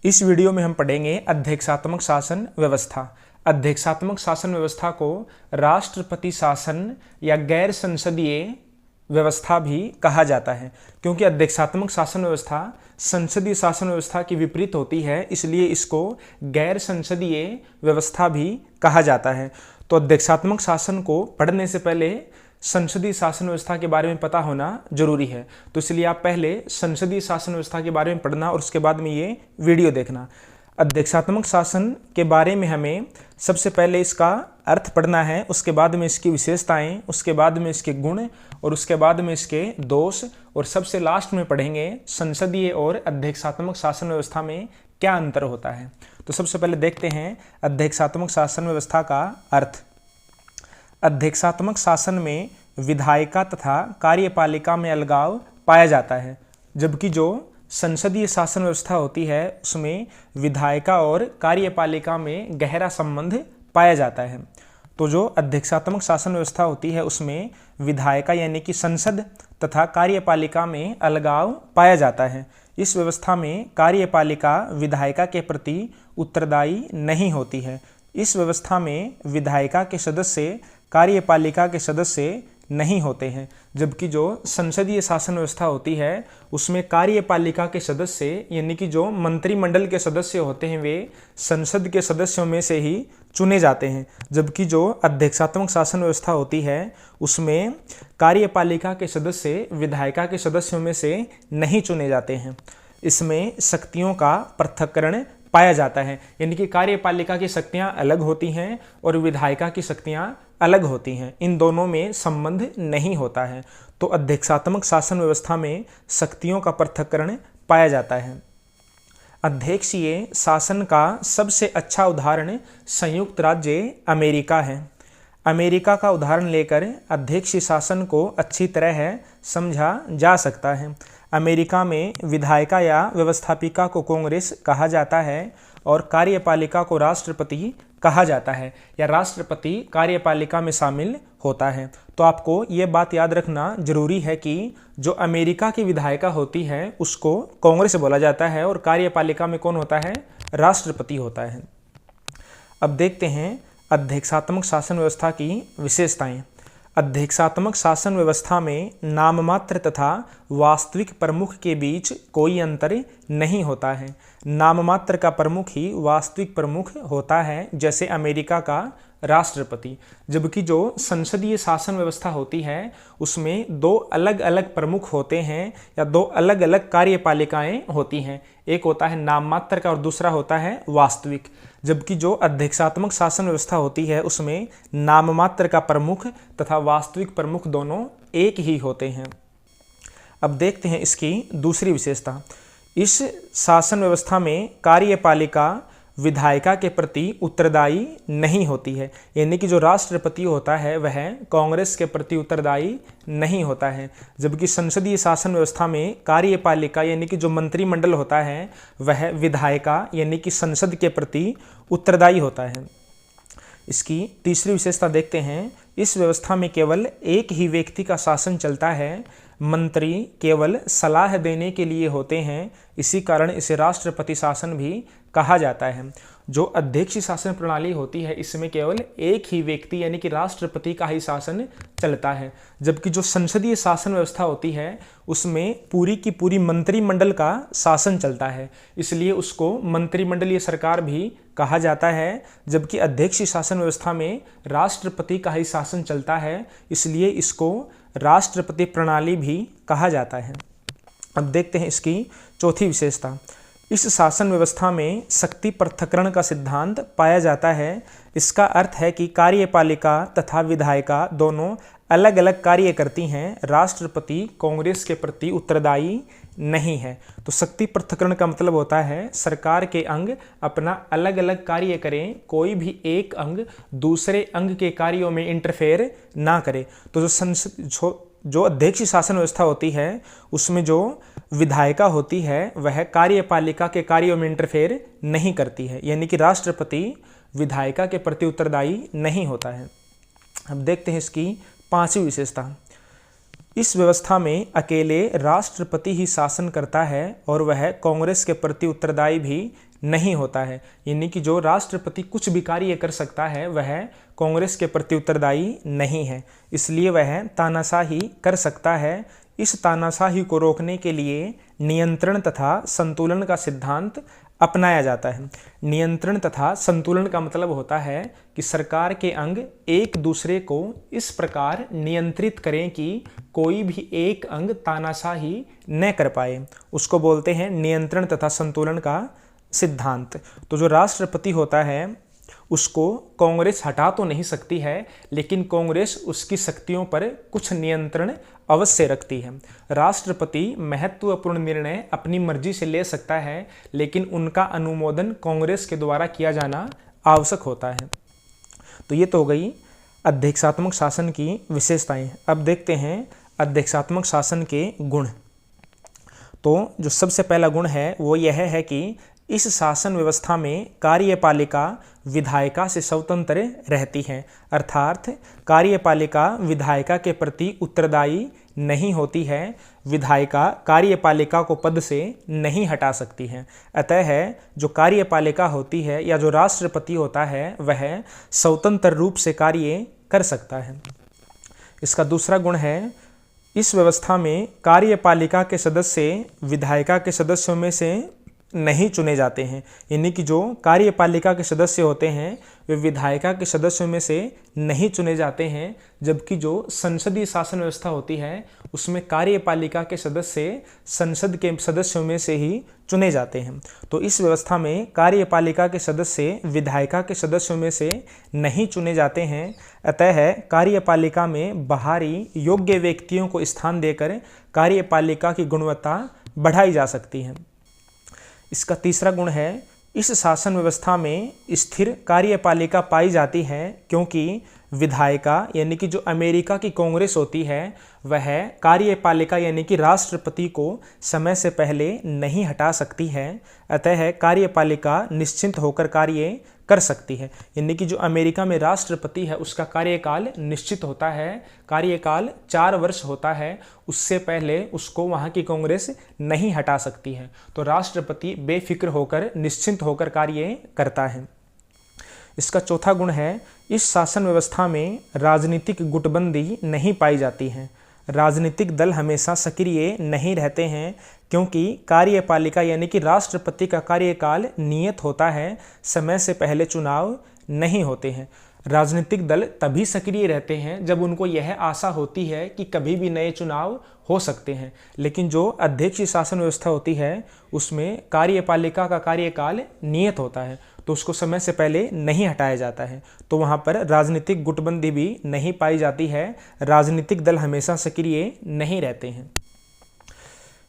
इस वीडियो में हम पढ़ेंगे अध्यक्षात्मक शासन व्यवस्था। अध्यक्षात्मक शासन व्यवस्था को राष्ट्रपति शासन या गैर संसदीय व्यवस्था भी कहा जाता है, क्योंकि अध्यक्षात्मक शासन व्यवस्था संसदीय शासन व्यवस्था की विपरीत होती है, इसलिए इसको गैर संसदीय व्यवस्था भी कहा जाता है। तो अध्यक्षात्मक शासन को पढ़ने से पहले संसदीय शासन व्यवस्था के बारे में पता होना जरूरी है। तो इसलिए आप पहले संसदीय शासन व्यवस्था के बारे में पढ़ना और उसके बाद में ये वीडियो देखना। अध्यक्षात्मक शासन के बारे में हमें सबसे पहले इसका अर्थ पढ़ना है, उसके बाद में इसकी विशेषताएं, उसके बाद में इसके गुण और उसके बाद में इसके दोष, और सबसे लास्ट में पढ़ेंगे संसदीय और अध्यक्षात्मक शासन व्यवस्था में क्या अंतर होता है। तो सबसे पहले देखते हैं अध्यक्षात्मक शासन व्यवस्था का अर्थ। अध्यक्षात्मक शासन में विधायिका तथा कार्यपालिका में अलगाव पाया जाता है, जबकि जो संसदीय शासन व्यवस्था होती है उसमें विधायिका और कार्यपालिका में गहरा संबंध पाया जाता है। तो जो अध्यक्षात्मक शासन व्यवस्था होती है उसमें विधायिका यानी कि संसद तथा कार्यपालिका में अलगाव पाया जाता है। इस व्यवस्था में कार्यपालिका विधायिका के प्रति उत्तरदायी नहीं होती है। इस व्यवस्था में विधायिका के सदस्य कार्यपालिका के सदस्य नहीं होते हैं, जबकि जो संसदीय शासन व्यवस्था होती है उसमें कार्यपालिका के सदस्य यानी कि जो मंत्रिमंडल के सदस्य होते हैं वे संसद के सदस्यों में से ही चुने जाते हैं, जबकि जो अध्यक्षात्मक शासन व्यवस्था होती है उसमें कार्यपालिका के सदस्य विधायिका के सदस्यों में से नहीं चुने जाते हैं। इसमें शक्तियों का पृथक्करण पाया जाता है, यानी कि कार्यपालिका की शक्तियां अलग होती हैं और विधायिका की शक्तियां अलग होती हैं, इन दोनों में संबंध नहीं होता है। तो अध्यक्षात्मक शासन व्यवस्था में शक्तियों का पृथक्करण पाया जाता है। अध्यक्षीय शासन का सबसे अच्छा उदाहरण संयुक्त राज्य अमेरिका है। अमेरिका का उदाहरण लेकर अध्यक्षीय शासन को अच्छी तरह समझा जा सकता है। अमेरिका में विधायिका या व्यवस्थापिका को कांग्रेस कहा जाता है और कार्यपालिका को राष्ट्रपति कहा जाता है, या राष्ट्रपति कार्यपालिका में शामिल होता है। तो आपको ये बात याद रखना जरूरी है कि जो अमेरिका की विधायिका होती है उसको कांग्रेस बोला जाता है और कार्यपालिका में कौन होता है? राष्ट्रपति होता है। अब देखते हैं अध्यक्षात्मक शासन व्यवस्था की विशेषताएं। अध्यक्षात्मक शासन व्यवस्था में नाममात्र तथा वास्तविक प्रमुख के बीच कोई अंतर नहीं होता है। नाममात्र का प्रमुख ही वास्तविक प्रमुख होता है, जैसे अमेरिका का राष्ट्रपति। जबकि जो संसदीय शासन व्यवस्था होती है उसमें दो अलग अलग प्रमुख होते हैं या दो अलग अलग कार्यपालिकाएं होती हैं, एक होता है नाममात्र का और दूसरा होता है वास्तविक। जबकि जो अध्यक्षात्मक शासन व्यवस्था होती है उसमें नाममात्र का प्रमुख तथा वास्तविक प्रमुख दोनों एक ही होते हैं। अब देखते हैं इसकी दूसरी विशेषता। इस शासन व्यवस्था में कार्यपालिका विधायिका के प्रति उत्तरदायी नहीं होती है, यानी कि जो राष्ट्रपति होता है वह कांग्रेस के प्रति उत्तरदायी नहीं होता है। जबकि संसदीय शासन व्यवस्था में कार्यपालिका यानी कि जो मंत्रिमंडल होता है वह विधायिका यानी कि संसद के प्रति उत्तरदायी होता है। इसकी तीसरी विशेषता देखते हैं। इस व्यवस्था में केवल एक ही व्यक्ति का शासन चलता है, मंत्री केवल सलाह देने के लिए होते हैं, इसी कारण इसे राष्ट्रपति शासन भी कहा जाता है। जो अध्यक्षीय शासन प्रणाली होती है इसमें केवल एक ही व्यक्ति यानी कि राष्ट्रपति का ही शासन चलता है, जबकि जो संसदीय शासन व्यवस्था होती है उसमें पूरी की पूरी मंत्रिमंडल का शासन चलता है, इसलिए उसको मंत्रिमंडलीय सरकार भी कहा जाता है। जबकि अध्यक्षीय शासन व्यवस्था में राष्ट्रपति का ही शासन चलता है, इसलिए इसको राष्ट्रपति प्रणाली भी कहा जाता है। अब देखते हैं इसकी चौथी विशेषता। इस शासन व्यवस्था में शक्ति पृथक्करण का सिद्धांत पाया जाता है। इसका अर्थ है कि कार्यपालिका तथा विधायिका दोनों अलग अलग कार्य करती हैं, राष्ट्रपति कांग्रेस के प्रति उत्तरदायी नहीं है। तो शक्ति पृथक्करण का मतलब होता है सरकार के अंग अपना अलग अलग कार्य करें, कोई भी एक अंग दूसरे अंग के कार्यों में इंटरफेयर ना करे। तो जो अध्यक्षीय शासन व्यवस्था होती है उसमें जो विधायिका होती है वह कार्यपालिका के कार्यों में इंटरफेयर नहीं करती है, यानी कि राष्ट्रपति विधायिका के प्रति उत्तरदायी नहीं होता है। अब देखते हैं इसकी पांचवी विशेषता। इस व्यवस्था में अकेले राष्ट्रपति ही शासन करता है और वह कांग्रेस के प्रति उत्तरदायी भी नहीं होता है। यानी कि जो राष्ट्रपति कुछ भी कार्य कर सकता है वह कांग्रेस के प्रति उत्तरदायी नहीं है, इसलिए वह तानाशाही कर सकता है। इस तानाशाही को रोकने के लिए नियंत्रण तथा संतुलन का सिद्धांत अपनाया जाता है। नियंत्रण तथा संतुलन का मतलब होता है कि सरकार के अंग एक दूसरे को इस प्रकार नियंत्रित करें कि कोई भी एक अंग तानाशाही न कर पाए, उसको बोलते हैं नियंत्रण तथा संतुलन का सिद्धांत। तो जो राष्ट्रपति होता है उसको कांग्रेस हटा तो नहीं सकती है, लेकिन कांग्रेस उसकी शक्तियों पर कुछ नियंत्रण अवश्य रखती है। राष्ट्रपति महत्वपूर्ण निर्णय अपनी मर्जी से ले सकता है, लेकिन उनका अनुमोदन कांग्रेस के द्वारा किया जाना आवश्यक होता है। तो ये तो हो गई अध्यक्षात्मक शासन की विशेषताएं। अब देखते हैं अध्यक्षात्मक शासन के गुण। तो जो सबसे पहला गुण है वो यह है कि इस शासन व्यवस्था में कार्यपालिका विधायिका से स्वतंत्र रहती है, अर्थात कार्यपालिका विधायिका के प्रति उत्तरदायी नहीं होती है। विधायिका कार्यपालिका को पद से नहीं हटा सकती है। अतः जो कार्यपालिका होती है या जो राष्ट्रपति होता है वह स्वतंत्र रूप से कार्य कर सकता है। इसका दूसरा गुण है, इस व्यवस्था में कार्यपालिका के सदस्य विधायिका के सदस्यों में से नहीं चुने जाते हैं। यानी कि जो कार्यपालिका के सदस्य होते हैं वे विधायिका के सदस्यों में से नहीं चुने जाते हैं, जबकि जो संसदीय शासन व्यवस्था होती है उसमें कार्यपालिका के सदस्य संसद के सदस्यों में से ही चुने जाते हैं। तो इस व्यवस्था में कार्यपालिका के सदस्य विधायिका के सदस्यों में से नहीं चुने जाते हैं। अतः कार्यपालिका में बाहरी योग्य व्यक्तियों को स्थान देकर कार्यपालिका की गुणवत्ता बढ़ाई जा सकती है। इसका तीसरा गुण है, इस शासन व्यवस्था में स्थिर कार्यपालिका पाई जाती है, क्योंकि विधायिका यानी कि जो अमेरिका की कांग्रेस होती है वह कार्यपालिका यानी कि राष्ट्रपति को समय से पहले नहीं हटा सकती है। अतः कार्यपालिका निश्चिंत होकर कार्य कर सकती है। यानी कि जो अमेरिका में राष्ट्रपति है उसका कार्यकाल निश्चित होता है, कार्यकाल 4 वर्ष होता है, उससे पहले उसको वहाँ की कांग्रेस नहीं हटा सकती है। तो राष्ट्रपति बेफिक्र होकर निश्चिंत होकर कार्य करता है। इसका चौथा गुण है, इस शासन व्यवस्था में राजनीतिक गुटबंदी नहीं पाई जाती है। राजनीतिक दल हमेशा सक्रिय नहीं रहते हैं, क्योंकि कार्यपालिका यानी कि राष्ट्रपति का कार्यकाल नियत होता है, समय से पहले चुनाव नहीं होते हैं। राजनीतिक दल तभी सक्रिय रहते हैं जब उनको यह आशा होती है कि कभी भी नए चुनाव हो सकते हैं, लेकिन जो अध्यक्षीय शासन व्यवस्था होती है उसमें कार्यपालिका का कार्यकाल नियत होता है, तो उसको समय से पहले नहीं हटाया जाता है। तो वहाँ पर राजनीतिक गुटबंदी भी नहीं पाई जाती है, राजनीतिक दल हमेशा सक्रिय नहीं रहते हैं।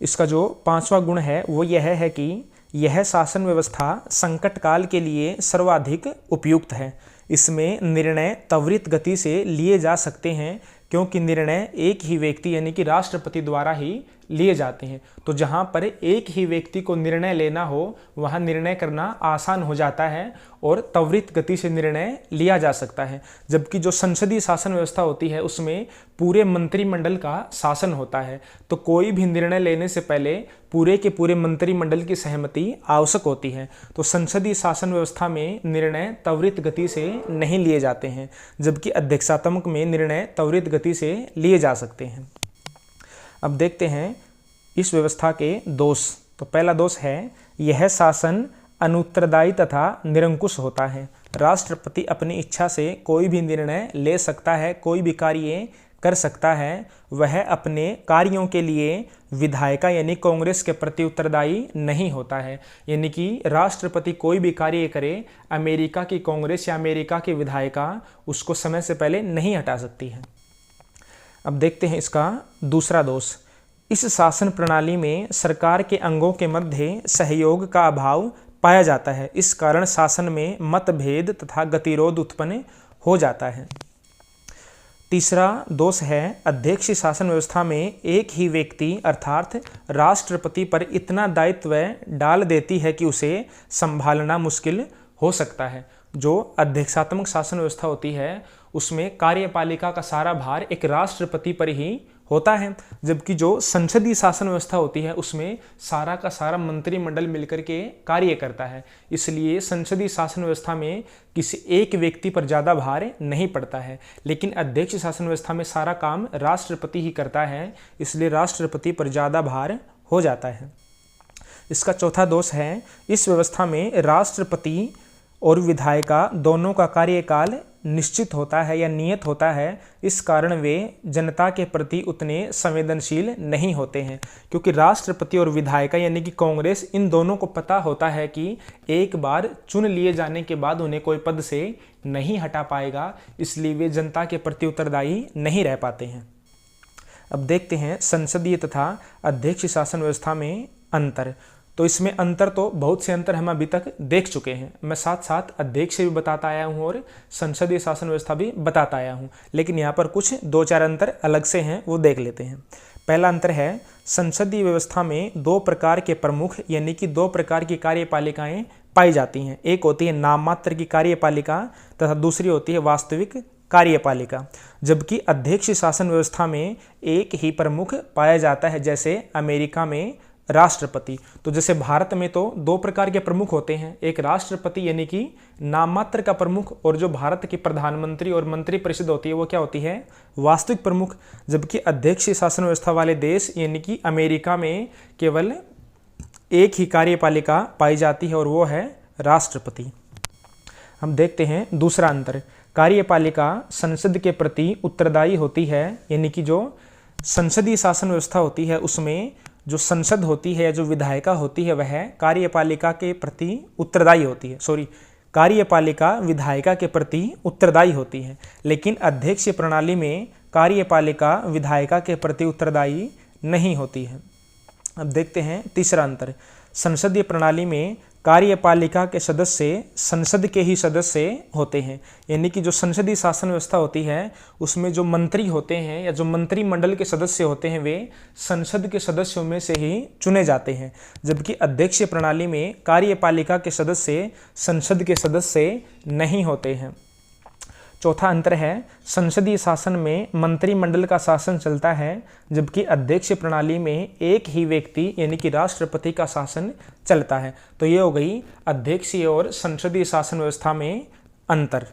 इसका जो 5वां गुण है वो यह है कि यह शासन व्यवस्था संकट काल के लिए सर्वाधिक उपयुक्त है। इसमें निर्णय त्वरित गति से लिए जा सकते हैं, क्योंकि निर्णय एक ही व्यक्ति यानी कि राष्ट्रपति द्वारा ही लिए जाते हैं। तो जहाँ पर एक ही व्यक्ति को निर्णय लेना हो वहाँ निर्णय करना आसान हो जाता है और त्वरित गति से निर्णय लिया जा सकता है। जबकि जो संसदीय शासन व्यवस्था होती है उसमें पूरे मंत्रिमंडल का शासन होता है, तो कोई भी निर्णय लेने से पहले पूरे के पूरे मंत्रिमंडल की सहमति आवश्यक होती है। तो संसदीय शासन व्यवस्था में निर्णय त्वरित गति से नहीं लिए जाते हैं, जबकि अध्यक्षात्मक में निर्णय त्वरित गति से लिए जा सकते हैं। अब देखते हैं इस व्यवस्था के दोष। तो पहला दोष है, यह शासन अनुत्तरदायी तथा निरंकुश होता है। राष्ट्रपति अपनी इच्छा से कोई भी निर्णय ले सकता है, कोई भी कार्य कर सकता है। वह अपने कार्यों के लिए विधायिका यानी कांग्रेस के प्रति उत्तरदायी नहीं होता है। यानी कि राष्ट्रपति कोई भी कार्य करे, अमेरिका की कांग्रेस या अमेरिका की विधायिका उसको समय से पहले नहीं हटा सकती है। अब देखते हैं इसका दूसरा दोष। इस शासन प्रणाली में सरकार के अंगों के मध्य सहयोग का अभाव पाया जाता है। इस कारण शासन में मतभेद तथा गतिरोध उत्पन्न हो जाता है। तीसरा दोष है, अध्यक्षीय शासन व्यवस्था में एक ही व्यक्ति अर्थात राष्ट्रपति पर इतना दायित्व डाल देती है कि उसे संभालना मुश्किल हो सकता है। जो अध्यक्षात्मक शासन व्यवस्था होती है उसमें कार्यपालिका का सारा भार एक राष्ट्रपति पर ही होता है, जबकि जो संसदीय शासन व्यवस्था होती है उसमें सारा का सारा मंत्रिमंडल मिलकर के कार्य करता है। इसलिए संसदीय शासन व्यवस्था में किसी एक व्यक्ति पर ज़्यादा भार नहीं पड़ता है, लेकिन अध्यक्ष शासन व्यवस्था में सारा काम राष्ट्रपति ही करता है, इसलिए राष्ट्रपति पर ज़्यादा भार हो जाता है। इसका चौथा दोष है, इस व्यवस्था में राष्ट्रपति और विधायिका दोनों का कार्यकाल निश्चित होता है या नियत होता है, इस कारण वे जनता के प्रति उतने संवेदनशील नहीं होते हैं, क्योंकि राष्ट्रपति और विधायिका यानी कि कांग्रेस, इन दोनों को पता होता है कि एक बार चुन लिए जाने के बाद उन्हें कोई पद से नहीं हटा पाएगा, इसलिए वे जनता के प्रति उत्तरदायी नहीं रह पाते हैं। अब देखते हैं संसदीय तथा अध्यक्ष शासन व्यवस्था में अंतर। तो इसमें अंतर तो बहुत से अंतर हम अभी तक देख चुके हैं, मैं साथ साथ अध्यक्ष भी बताता आया हूँ और संसदीय शासन व्यवस्था भी बताता आया हूँ, लेकिन यहाँ पर कुछ 2-4 अंतर अलग से हैं, वो देख लेते हैं। पहला अंतर है, संसदीय व्यवस्था में 2 प्रकार के प्रमुख यानी कि 2 प्रकार की कार्यपालिकाएं पाई जाती हैं। एक होती है नाम मात्र की कार्यपालिका तथा दूसरी होती है वास्तविक कार्यपालिका, जबकि अध्यक्ष शासन व्यवस्था में एक ही प्रमुख पाया जाता है, जैसे अमेरिका में राष्ट्रपति। तो जैसे भारत में तो 2 प्रकार के प्रमुख होते हैं, एक राष्ट्रपति यानी कि नाम मात्र का प्रमुख, और जो भारत की प्रधानमंत्री और मंत्री परिषद होती है वो क्या होती है, वास्तविक प्रमुख। जबकि अध्यक्ष शासन व्यवस्था वाले देश यानी कि अमेरिका में केवल एक ही कार्यपालिका पाई जाती है और वो है राष्ट्रपति। हम देखते हैं दूसरा अंतर, कार्यपालिका संसद के प्रति उत्तरदायी होती है, यानी कि जो संसदीय शासन व्यवस्था होती है उसमें जो संसद होती है, जो विधायिका होती है, वह कार्यपालिका के प्रति उत्तरदायी होती है। कार्यपालिका विधायिका के प्रति उत्तरदायी होती है, लेकिन अध्यक्षीय प्रणाली में कार्यपालिका विधायिका के प्रति उत्तरदायी नहीं होती है। अब देखते हैं तीसरा अंतर, संसदीय प्रणाली में कार्यपालिका के सदस्य संसद के ही सदस्य होते हैं, यानी कि जो संसदीय शासन व्यवस्था होती है उसमें जो मंत्री होते हैं या जो मंत्रिमंडल के सदस्य होते हैं वे संसद के सदस्यों में से ही चुने जाते हैं, जबकि अध्यक्षीय प्रणाली में कार्यपालिका के सदस्य संसद के सदस्य नहीं होते हैं। चौथा अंतर है, संसदीय शासन में मंत्रिमंडल का शासन चलता है, जबकि अध्यक्ष प्रणाली में एक ही व्यक्ति यानी कि राष्ट्रपति का शासन चलता है। तो ये हो गई अध्यक्षीय और संसदीय शासन व्यवस्था में अंतर।